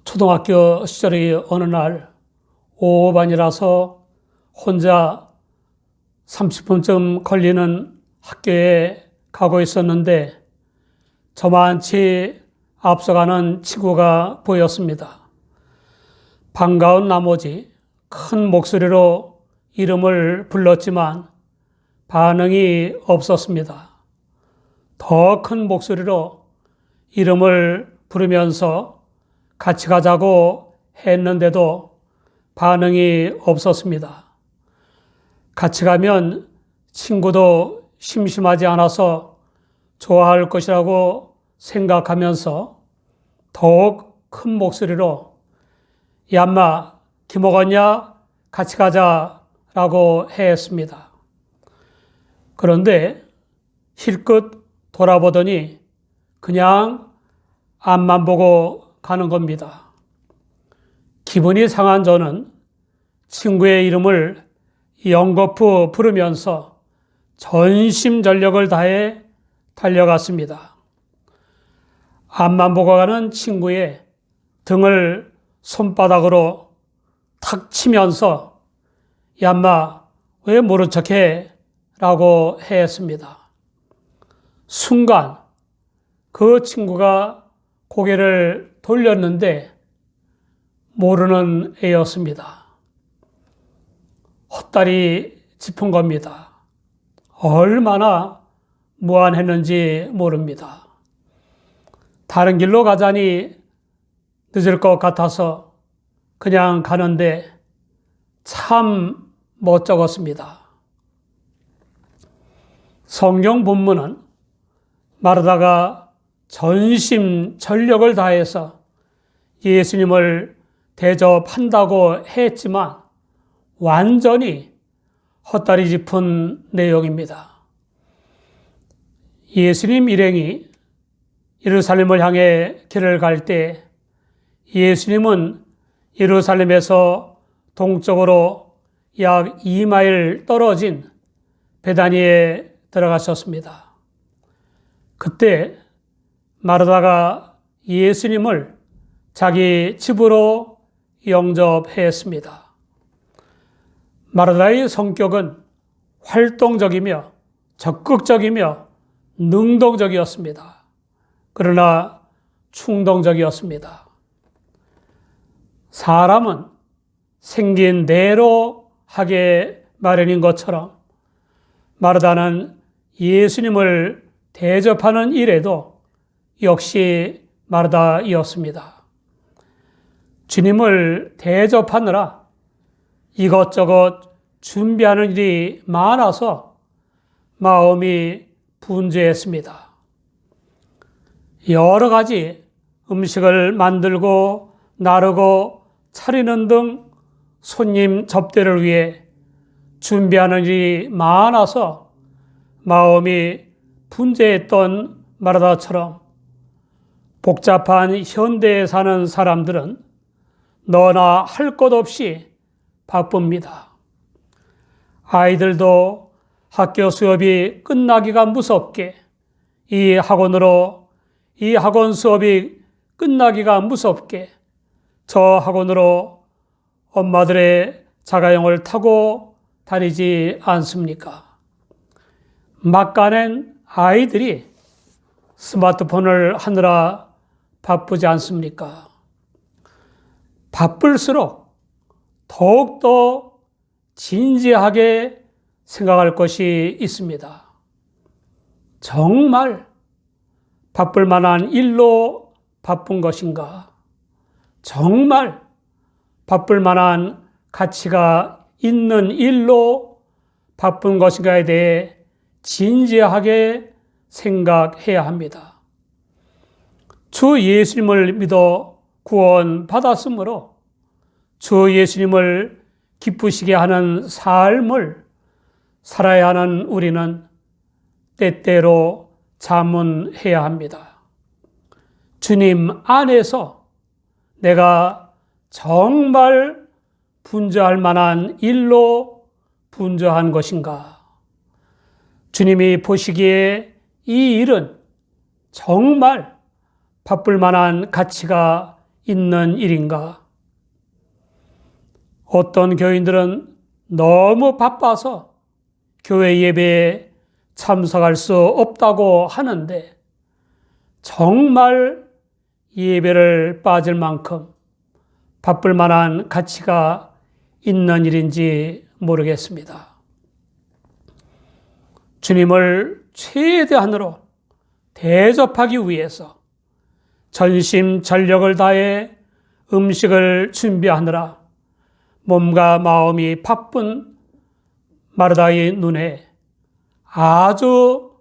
초등학교 시절의 어느 날 오후 반이라서 혼자 30분쯤 걸리는 학교에 가고 있었는데 저만치 앞서가는 친구가 보였습니다. 반가운 나머지 큰 목소리로 이름을 불렀지만 반응이 없었습니다. 더 큰 목소리로 이름을 부르면서 같이 가자고 했는데도 반응이 없었습니다. 같이 가면 친구도 심심하지 않아서 좋아할 것이라고 생각하면서 더욱 큰 목소리로 야, 인마, 기 먹었냐? 같이 가자라고 했습니다. 그런데 힐끗 돌아보더니 그냥 앞만 보고 가는 겁니다. 기분이 상한 저는 친구의 이름을 연거푸 부르면서 전심전력을 다해 달려갔습니다. 앞만 보고 가는 친구의 등을 손바닥으로 탁 치면서 야, 인마, 왜 모른 척해? 라고 했습니다. 순간 그 친구가 고개를 돌렸는데 모르는 애였습니다. 헛다리 짚은 겁니다. 얼마나 무안했는지 모릅니다. 다른 길로 가자니 늦을 것 같아서 그냥 가는데 참 멋쩍었습니다. 성경 본문은 마르다가 전심전력을 다해서 예수님을 대접한다고 했지만 완전히 헛다리 짚은 내용입니다. 예수님 일행이 예루살렘을 향해 길을 갈 때 예수님은 예루살렘에서 동쪽으로 약 2마일 떨어진 베다니에 들어가셨습니다. 그때 마르다가 예수님을 자기 집으로 영접했습니다. 마르다의 성격은 활동적이며 적극적이며 능동적이었습니다. 그러나 충동적이었습니다. 사람은 생긴 대로 하게 마련인 것처럼 마르다는 예수님을 대접하는 일에도 역시 마르다이었습니다. 주님을 대접하느라 이것저것 준비하는 일이 많아서 마음이 분주했습니다. 여러 가지 음식을 만들고 나르고 차리는 등 손님 접대를 위해 준비하는 일이 많아서 마음이 분주했던 마르다처럼 복잡한 현대에 사는 사람들은 너나 할 것 없이 바쁩니다. 아이들도 학교 수업이 끝나기가 무섭게 이 학원 수업이 끝나기가 무섭게 저 학원으로 엄마들의 자가용을 타고 다니지 않습니까? 막간엔 아이들이 스마트폰을 하느라 바쁘지 않습니까? 바쁠수록 더욱더 진지하게 생각할 것이 있습니다. 정말 바쁠 만한 일로 바쁜 것인가? 정말 바쁠 만한 가치가 있는 일로 바쁜 것인가에 대해 진지하게 생각해야 합니다. 주 예수님을 믿어 구원 받았으므로 주 예수님을 기쁘시게 하는 삶을 살아야 하는 우리는 때때로 자문해야 합니다. 주님 안에서 내가 정말 분주할 만한 일로 분주한 것인가? 주님이 보시기에 이 일은 정말 바쁠 만한 가치가 있는 일인가? 어떤 교인들은 너무 바빠서 교회 예배에 참석할 수 없다고 하는데 정말 예배를 빠질 만큼 바쁠 만한 가치가 있는 일인지 모르겠습니다. 주님을 최대한으로 대접하기 위해서 전심전력을 다해 음식을 준비하느라 몸과 마음이 바쁜 마르다의 눈에 아주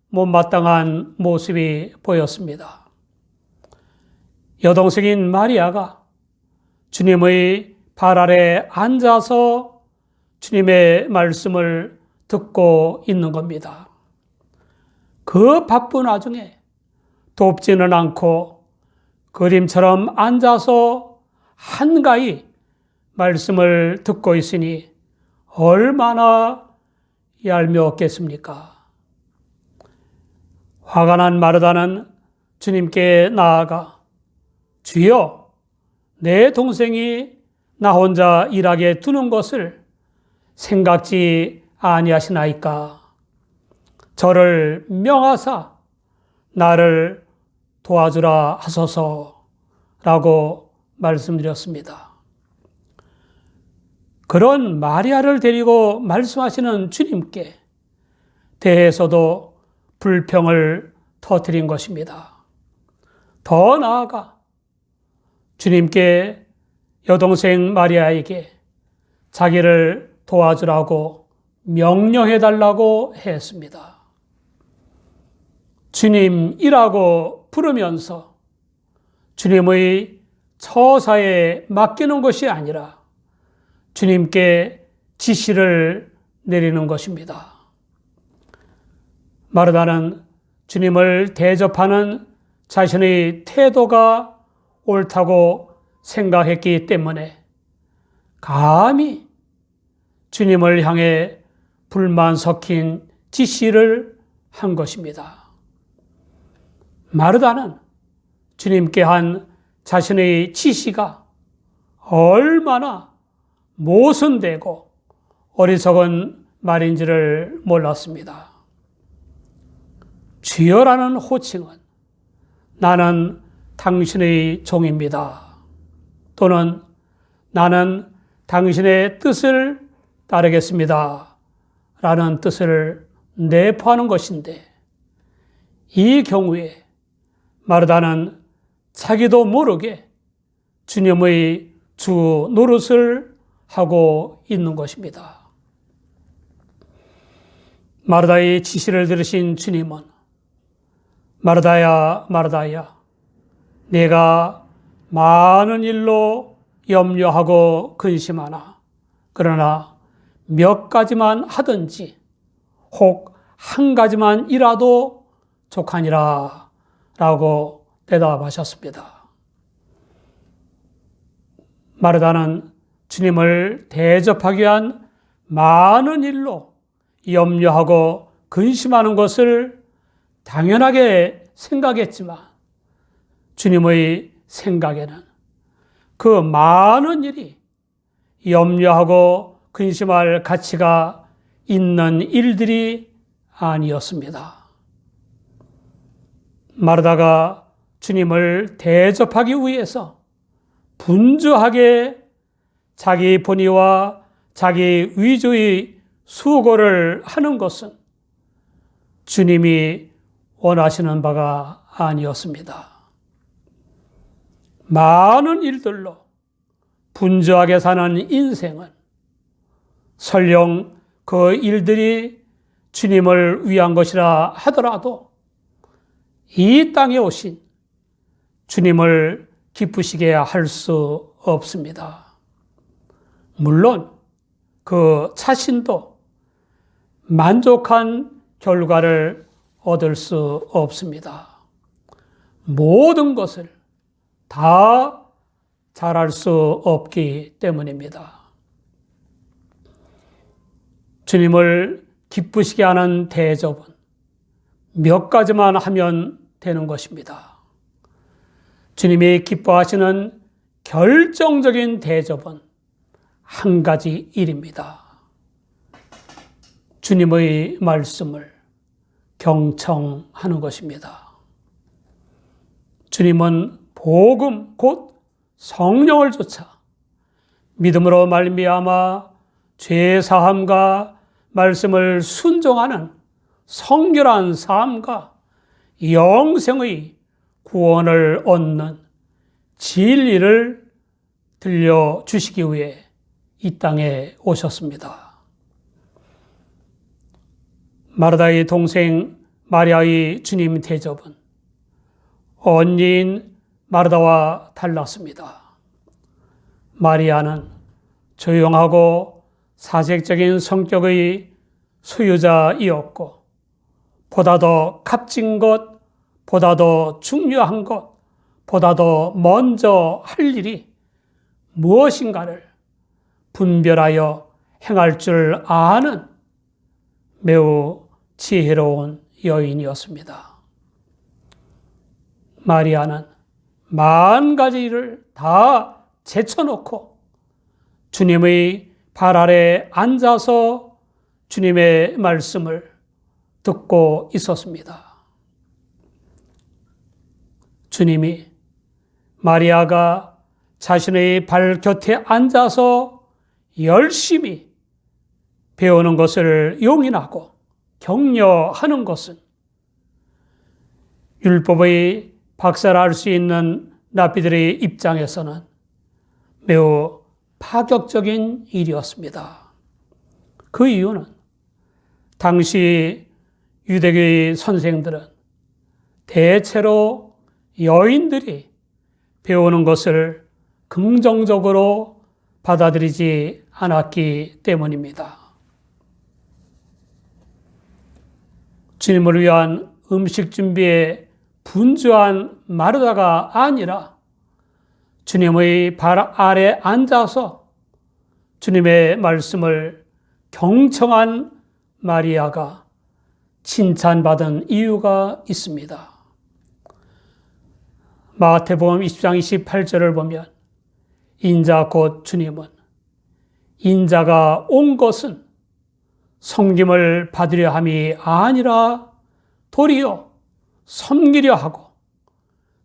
못마땅한 모습이 보였습니다. 여동생인 마리아가 주님의 발 아래 앉아서 주님의 말씀을 듣고 있는 겁니다. 그 바쁜 와중에 돕지는 않고 그림처럼 앉아서 한가히 말씀을 듣고 있으니 얼마나 얄미웠겠습니까? 화가 난 마르다는 주님께 나아가 주여, 내 동생이 나 혼자 일하게 두는 것을 생각지 아니하시나이까? 저를 명하사 나를 도와주라 하소서라고 말씀드렸습니다. 그런 마리아를 데리고 말씀하시는 주님께 대해서도 불평을 터뜨린 것입니다. 더 나아가 주님께 여동생 마리아에게 자기를 도와주라고 명령해달라고 했습니다. 주님이라고 부르면서 주님의 처사에 맡기는 것이 아니라 주님께 지시를 내리는 것입니다. 마르다는 주님을 대접하는 자신의 태도가 옳다고 생각했기 때문에 감히 주님을 향해 불만 섞인 지시를 한 것입니다. 마르다는 주님께 한 자신의 지시가 얼마나 모순되고 어리석은 말인지를 몰랐습니다. 주여라는 호칭은 나는 당신의 종입니다. 또는 나는 당신의 뜻을 따르겠습니다. 라는 뜻을 내포하는 것인데 이 경우에 마르다는 자기도 모르게 주님의 주 노릇을 하고 있는 것입니다. 마르다의 지시를 들으신 주님은 마르다야, 마르다야, 내가 많은 일로 염려하고 근심하나 그러나 몇 가지만 하든지 혹 한 가지만 일하도 족하니라 라고 대답하셨습니다. 마르다는 주님을 대접하기 위한 많은 일로 염려하고 근심하는 것을 당연하게 생각했지만 주님의 생각에는 그 많은 일이 염려하고 근심할 가치가 있는 일들이 아니었습니다. 마르다가 주님을 대접하기 위해서 분주하게 자기 본의와 자기 위주의 수고를 하는 것은 주님이 원하시는 바가 아니었습니다. 많은 일들로 분주하게 사는 인생은 설령 그 일들이 주님을 위한 것이라 하더라도 이 땅에 오신 주님을 기쁘시게 할 수 없습니다. 물론 그 자신도 만족한 결과를 얻을 수 없습니다. 모든 것을 다 잘할 수 없기 때문입니다. 주님을 기쁘시게 하는 대접은 몇 가지만 하면 되는 것입니다. 주님이 기뻐하시는 결정적인 대접은 한 가지 일입니다. 주님의 말씀을 경청하는 것입니다. 주님은 복음 곧 성령을 쫓아 믿음으로 말미암아 죄 사함과 말씀을 순종하는 성결한 삶과 영생의 구원을 얻는 진리를 들려주시기 위해 이 땅에 오셨습니다. 마르다의 동생 마리아의 주님 대접은 언니인 마르다와 달랐습니다. 마리아는 조용하고 사색적인 성격의 소유자이었고 보다 더 값진 것, 보다 더 중요한 것, 보다 더 먼저 할 일이 무엇인가를 분별하여 행할 줄 아는 매우 지혜로운 여인이었습니다. 마리아는 만 가지 일을 다 제쳐놓고 주님의 발 아래 앉아서 주님의 말씀을 듣고 있었습니다. 주님이 마리아가 자신의 발 곁에 앉아서 열심히 배우는 것을 용인하고 격려하는 것은 율법의 박사를 할 수 있는 랍비들의 입장에서는 매우 파격적인 일이었습니다. 그 이유는 당시 유대교의 선생들은 대체로 여인들이 배우는 것을 긍정적으로 받아들이지 않았기 때문입니다. 주님을 위한 음식 준비에 분주한 마르다가 아니라 주님의 발 아래 앉아서 주님의 말씀을 경청한 마리아가 칭찬받은 이유가 있습니다. 마태복음 20장 28절을 보면 인자 곧 주님은 인자가 온 것은 섬김을 받으려 함이 아니라 도리어 섬기려 하고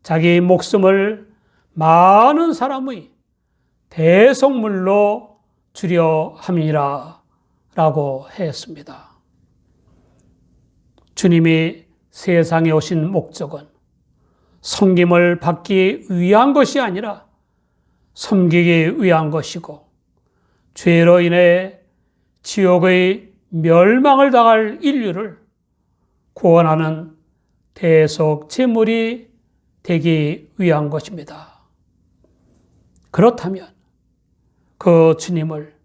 자기 목숨을 많은 사람의 대속물로 주려 함이라 라고 했습니다. 주님이 세상에 오신 목적은 섬김을 받기 위한 것이 아니라 섬기기 위한 것이고 죄로 인해 지옥의 멸망을 당할 인류를 구원하는 대속 제물이 되기 위한 것입니다. 그렇다면 그 주님을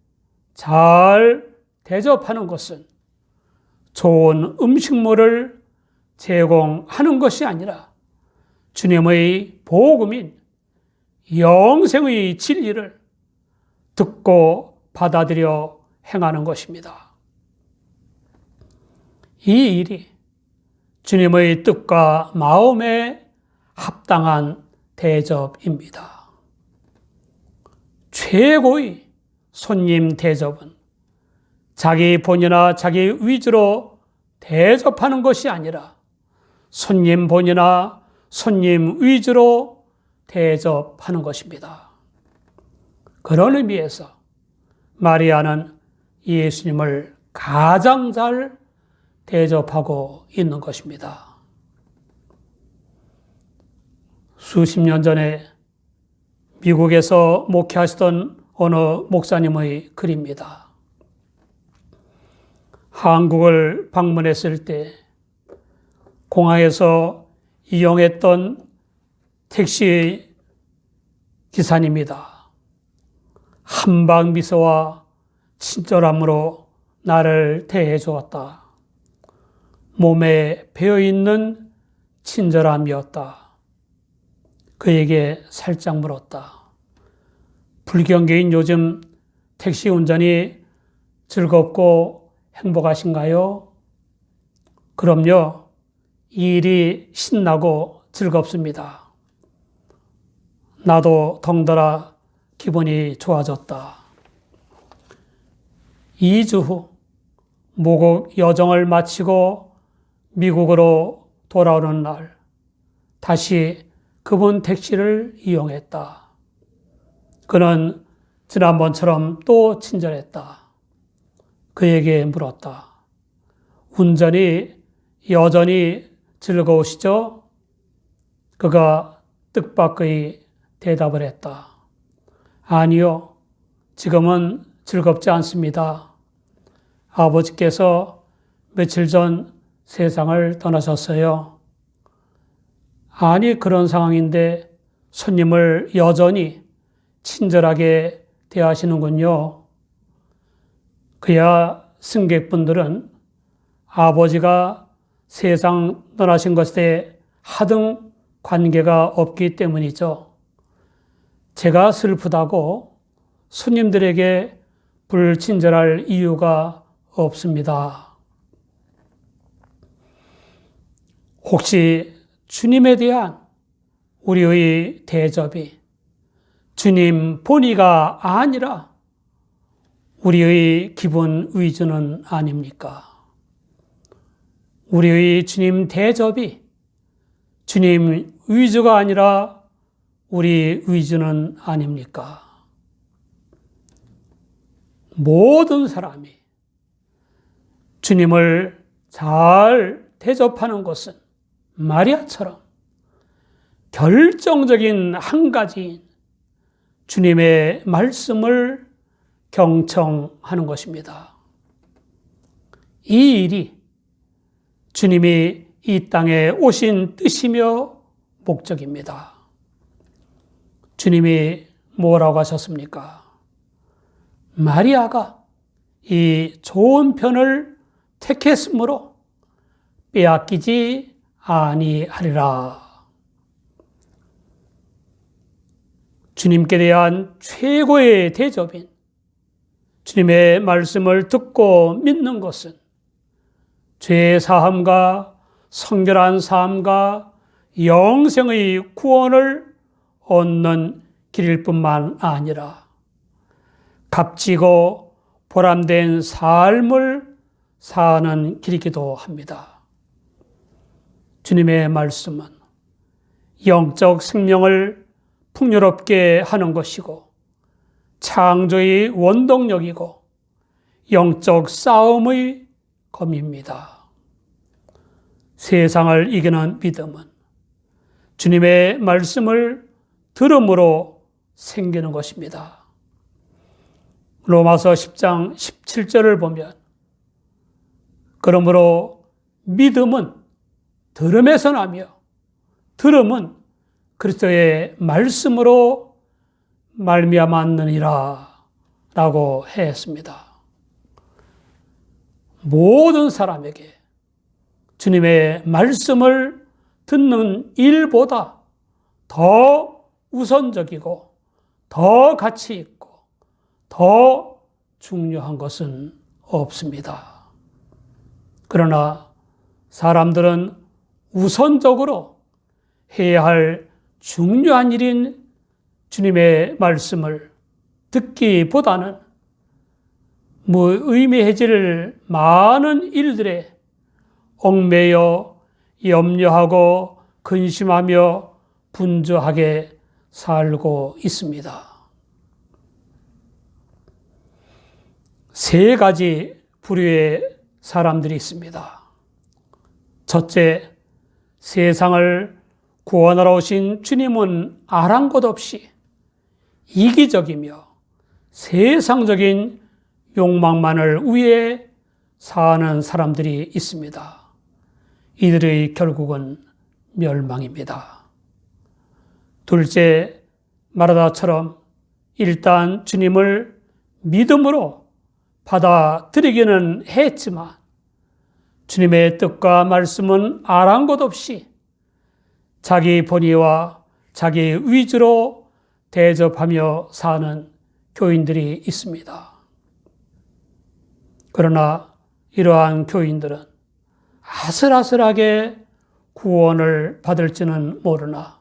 잘 대접하는 것은 좋은 음식물을 제공하는 것이 아니라 주님의 복음인 영생의 진리를 듣고 받아들여 행하는 것입니다. 이 일이 주님의 뜻과 마음에 합당한 대접입니다. 최고의 손님 대접은 자기 본이나 자기 위주로 대접하는 것이 아니라 손님 본이나 손님 위주로 대접하는 것입니다. 그런 의미에서 마리아는 예수님을 가장 잘 대접하고 있는 것입니다. 수십 년 전에 미국에서 목회하시던 어느 목사님의 글입니다. 한국을 방문했을 때 공항에서 이용했던 택시 기사님이다. 한방 미소와 친절함으로 나를 대해 주었다. 몸에 배어있는 친절함이었다. 그에게 살짝 물었다. 불경계인 요즘 택시 운전이 즐겁고 행복하신가요? 그럼요. 이 일이 신나고 즐겁습니다. 나도 덩달아 기분이 좋아졌다. 2주 후 모국 여정을 마치고 미국으로 돌아오는 날 다시 그분 택시를 이용했다. 그는 지난번처럼 또 친절했다. 그에게 물었다. 운전이 여전히 즐거우시죠? 그가 뜻밖의 대답을 했다. 아니요, 지금은 즐겁지 않습니다. 아버지께서 며칠 전 세상을 떠나셨어요. 아니, 그런 상황인데 손님을 여전히 친절하게 대하시는군요. 그야 승객분들은 아버지가 세상 떠나신 것에 하등 관계가 없기 때문이죠. 제가 슬프다고 손님들에게 불친절할 이유가 없습니다. 혹시 주님에 대한 우리의 대접이 주님 본의가 아니라 우리의 기분 위주는 아닙니까? 우리의 주님 대접이 주님 위주가 아니라 우리 위주는 아닙니까? 모든 사람이 주님을 잘 대접하는 것은 마리아처럼 결정적인 한 가지인 주님의 말씀을 경청하는 것입니다. 이 일이 주님이 이 땅에 오신 뜻이며 목적입니다. 주님이 뭐라고 하셨습니까? 마리아가 이 좋은 편을 택했으므로 빼앗기지 아니하리라. 주님께 대한 최고의 대접인 주님의 말씀을 듣고 믿는 것은 죄 사함과 성결한 삶과 영생의 구원을 얻는 길일 뿐만 아니라 값지고 보람된 삶을 사는 길이기도 합니다. 주님의 말씀은 영적 생명을 풍요롭게 하는 것이고 창조의 원동력이고 영적 싸움의 검입니다. 세상을 이기는 믿음은 주님의 말씀을 들음으로 생기는 것입니다. 로마서 10장 17절을 보면 그러므로 믿음은 들음에서 나며 들음은 그리스도의 말씀으로 말미암았느니라 라고 했습니다. 모든 사람에게 주님의 말씀을 듣는 일보다 더 우선적이고 더 가치 있고 더 중요한 것은 없습니다. 그러나 사람들은 우선적으로 해야 할 중요한 일인 주님의 말씀을 듣기보다는 무의미해질 많은 일들에 얽매여 염려하고 근심하며 분주하게 살고 있습니다. 세 가지 부류의 사람들이 있습니다. 첫째, 세상을 구원하러 오신 주님은 아랑곳 없이 이기적이며 세상적인 욕망만을 위해 사는 사람들이 있습니다. 이들의 결국은 멸망입니다. 둘째, 마르다처럼 일단 주님을 믿음으로 받아들이기는 했지만 주님의 뜻과 말씀은 아랑곳 없이 자기 본의와 자기 위주로 대접하며 사는 교인들이 있습니다. 그러나 이러한 교인들은 아슬아슬하게 구원을 받을지는 모르나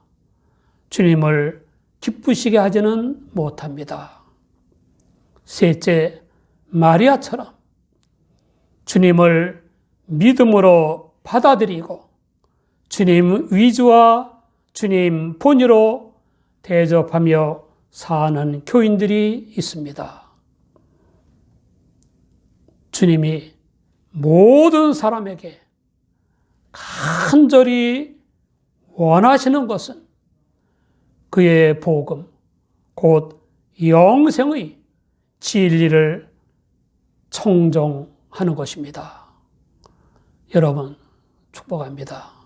주님을 기쁘시게 하지는 못합니다. 셋째, 마리아처럼 주님을 믿음으로 받아들이고 주님 위주와 주님 본의로 대접하며 사는 교인들이 있습니다. 주님이 모든 사람에게 간절히 원하시는 것은 그의 복음, 곧 영생의 진리를 청정하는 것입니다. 여러분, 축복합니다.